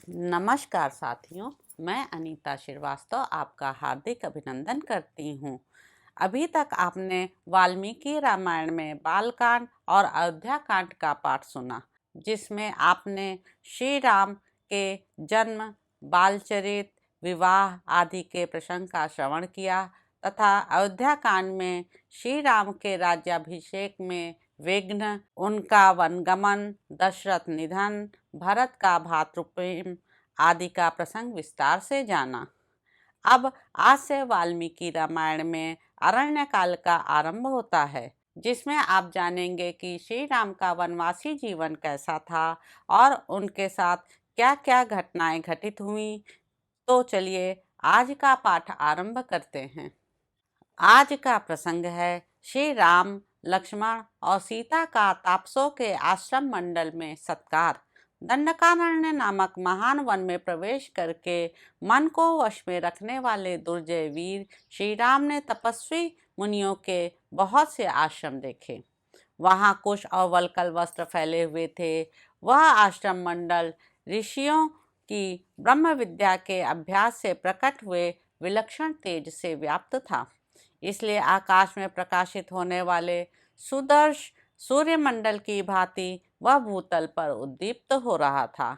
नमस्कार साथियों, मैं अनीता श्रीवास्तव आपका हार्दिक अभिनंदन करती हूँ। अभी तक आपने वाल्मीकि रामायण में बालकांड और अयोध्या कांड का पाठ सुना, जिसमें आपने श्री राम के जन्म, बालचरित, विवाह आदि के प्रसंग का श्रवण किया तथा अयोध्या कांड में श्री राम के राज्याभिषेक में विघ्न, उनका वनगमन, दशरथ निधन, भरत का भातृप्रेम आदि का प्रसंग विस्तार से जाना। अब आज से वाल्मीकि रामायण में अरण्य काल का आरंभ होता है, जिसमें आप जानेंगे कि श्री राम का वनवासी जीवन कैसा था और उनके साथ क्या क्या घटनाएं घटित हुई। तो चलिए आज का पाठ आरंभ करते हैं। आज का प्रसंग है श्री राम, लक्ष्मण और सीता का तापसों के आश्रम मंडल में सत्कार। दंडकारण्य नामक महान वन में प्रवेश करके मन को वश में रखने वाले दुर्जय वीर श्री राम ने तपस्वी मुनियों के बहुत से आश्रम देखे। वहाँ कुश और वल्कल वस्त्र फैले हुए थे। वह आश्रम मंडल ऋषियों की ब्रह्म विद्या के अभ्यास से प्रकट हुए विलक्षण तेज से व्याप्त था। इसलिए आकाश में प्रकाशित होने वाले सुदर्श सूर्यमंडल की भांति वह भूतल पर उद्दीप्त हो रहा था।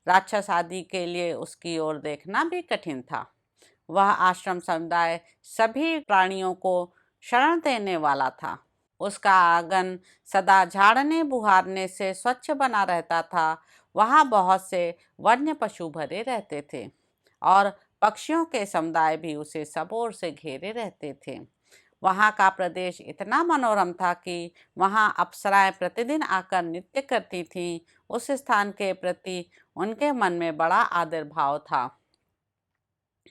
राक्षस आदि के लिए उसकी ओर देखना भी कठिन था। वह आश्रम समुदाय सभी प्राणियों को शरण देने वाला था। उसका आंगन सदा झाड़ने बुहारने से स्वच्छ बना रहता था। वहाँ बहुत से वन्य पशु भरे रहते थे और पक्षियों के समुदाय भी उसे सब ओर से घेरे रहते थे। वहाँ का प्रदेश इतना मनोरम था कि वहाँ अप्सराएं प्रतिदिन आकर नृत्य करती थीं। उस स्थान के प्रति उनके मन में बड़ा आदर भाव था।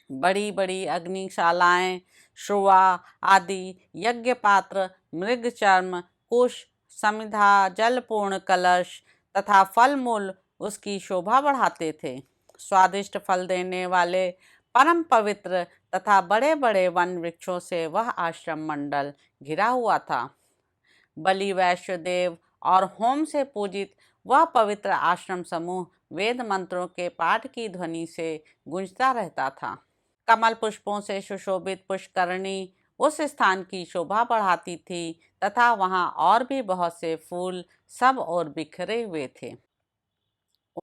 बड़ी बड़ी अग्निशालाएं, श्रुवा आदि यज्ञ पात्र, मृग चर्म, कुश, समिधा, जलपूर्ण कलश तथा फल मूल उसकी शोभा बढ़ाते थे। स्वादिष्ट फल देने वाले परम पवित्र तथा बड़े बड़े वन वृक्षों से वह आश्रम मंडल घिरा हुआ था। बलि, वैश्य देव और होम से पूजित वह पवित्र आश्रम समूह वेद मंत्रों के पाठ की ध्वनि से गूंजता रहता था। कमल पुष्पों से सुशोभित पुष्करणी उस स्थान की शोभा बढ़ाती थी तथा वहाँ और भी बहुत से फूल सब ओर बिखरे हुए थे।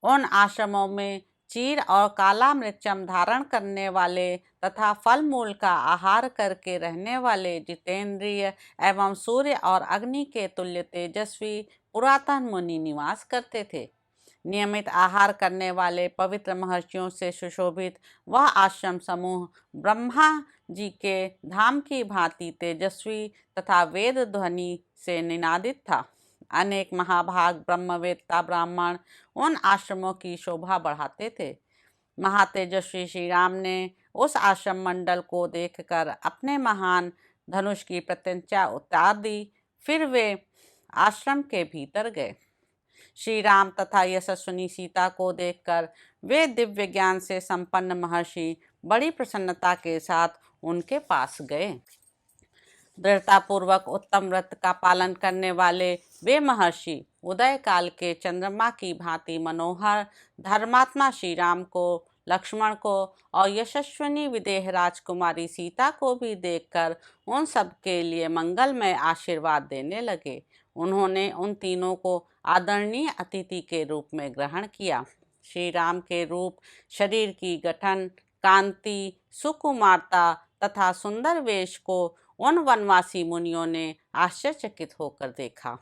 उन आश्रमों में चीर और काला मृगचम धारण करने वाले तथा फल मूल का आहार करके रहने वाले जितेंद्रिय एवं सूर्य और अग्नि के तुल्य तेजस्वी पुरातन मुनि निवास करते थे। नियमित आहार करने वाले पवित्र महर्षियों से सुशोभित वह आश्रम समूह ब्रह्मा जी के धाम की भांति तेजस्वी तथा वेद ध्वनि से निनादित था। अनेक महाभाग ब्रह्मवेत्ता ब्राह्मण उन आश्रमों की शोभा बढ़ाते थे। महातेजस्वी श्री राम ने उस आश्रम मंडल को देखकर अपने महान धनुष की प्रत्यंचा उतार दी। फिर वे आश्रम के भीतर गए। श्री राम तथा यशस्विनी सीता को देखकर वे दिव्य ज्ञान से संपन्न महर्षि बड़ी प्रसन्नता के साथ उनके पास गए। दृढ़तापूर्वक उत्तम व्रत का पालन करने वाले वे महर्षि उदय काल के चंद्रमा की भांति मनोहर धर्मात्मा श्री राम को, लक्ष्मण को और यशस्विनी विदेह राजकुमारी सीता को भी देखकर उन सब के लिए मंगलमय आशीर्वाद देने लगे। उन्होंने उन तीनों को आदरणीय अतिथि के रूप में ग्रहण किया। श्री राम के रूप, शरीर की गठन, कांति, सुकुमारता तथा सुंदर वेश को उन वनवासी मुनियों ने आश्चर्यचकित होकर देखा।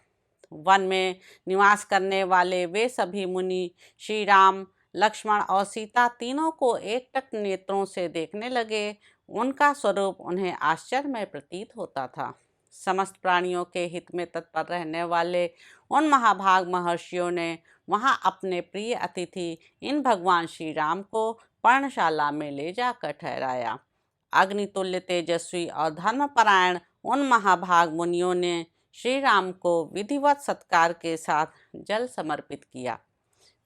वन में निवास करने वाले वे सभी मुनि श्री राम, लक्ष्मण और सीता तीनों को एकटक नेत्रों से देखने लगे। उनका स्वरूप उन्हें आश्चर्यमय प्रतीत होता था। समस्त प्राणियों के हित में तत्पर रहने वाले उन महाभाग महर्षियों ने वहां अपने प्रिय अतिथि इन भगवान श्री राम को पर्णशाला में ले जाकर ठहराया। अग्नितुल्य तेजस्वी और धर्मपरायण उन महाभाग मुनियों ने श्री राम को विधिवत सत्कार के साथ जल समर्पित किया।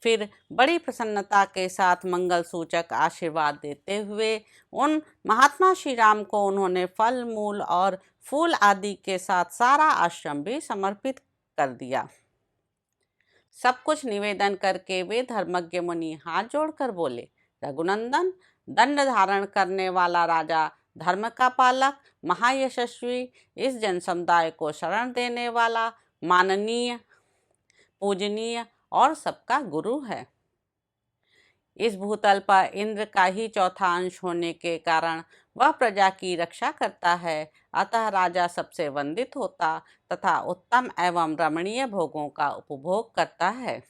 फिर बड़ी प्रसन्नता के साथ मंगल सूचक आशीर्वाद देते हुए उन महात्मा श्री राम को उन्होंने फल मूल और फूल आदि के साथ सारा आश्रम भी समर्पित कर दिया। सब कुछ निवेदन करके वे धर्मज्ञ मुनि हाथ जोड़कर बोले, रघुनंदन, दंड धारण करने वाला राजा, धर्म का पालक, महायशस्वी, इस जन समुदाय को शरण देने वाला, माननीय, पूजनीय और सबका गुरु है। इस भूतल पर इंद्र का ही चौथा अंश होने के कारण वह प्रजा की रक्षा करता है, अतः राजा सबसे वंदित होता तथा उत्तम एवं रमणीय भोगों का उपभोग करता है।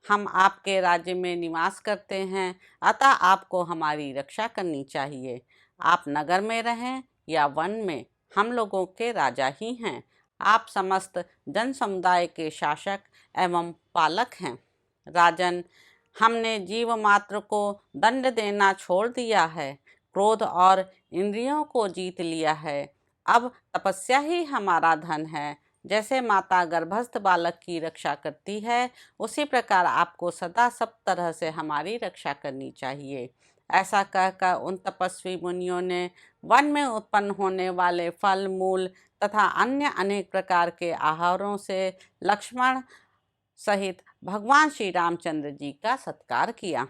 हम आपके राज्य में निवास करते हैं, अतः आपको हमारी रक्षा करनी चाहिए। आप नगर में रहें या वन में, हम लोगों के राजा ही हैं। आप समस्त जन समुदाय के शासक एवं पालक हैं। राजन, हमने जीव मात्र को दंड देना छोड़ दिया है, क्रोध और इंद्रियों को जीत लिया है। अब तपस्या ही हमारा धन है। जैसे माता गर्भस्थ बालक की रक्षा करती है, उसी प्रकार आपको सदा सब तरह से हमारी रक्षा करनी चाहिए। ऐसा कहकर उन तपस्वी मुनियों ने वन में उत्पन्न होने वाले फल, मूल तथा अन्य अनेक प्रकार के आहारों से लक्ष्मण सहित भगवान श्री रामचंद्र जी का सत्कार किया।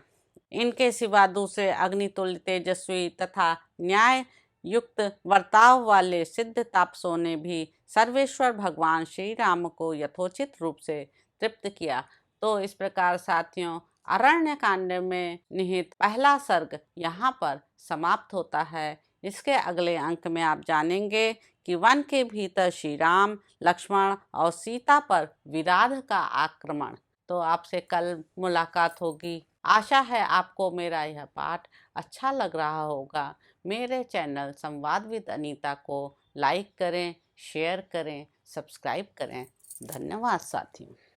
इनके सिवा दूसरे अग्नितुल्य तेजस्वी तथा न्याय युक्त वर्ताव वाले सिद्ध तापसों ने भी सर्वेश्वर भगवान श्री राम को यथोचित रूप से तृप्त किया। तो इस प्रकार साथियों, अरण्य कांड में निहित पहला सर्ग यहाँ पर समाप्त होता है। इसके अगले अंक में आप जानेंगे कि वन के भीतर श्री राम, लक्ष्मण और सीता पर विराध का आक्रमण। तो आपसे कल मुलाकात होगी। आशा है आपको मेरा यह पाठ अच्छा लग रहा होगा। मेरे चैनल संवाद विद अनीता को लाइक करें, शेयर करें, सब्सक्राइब करें। धन्यवाद साथियों।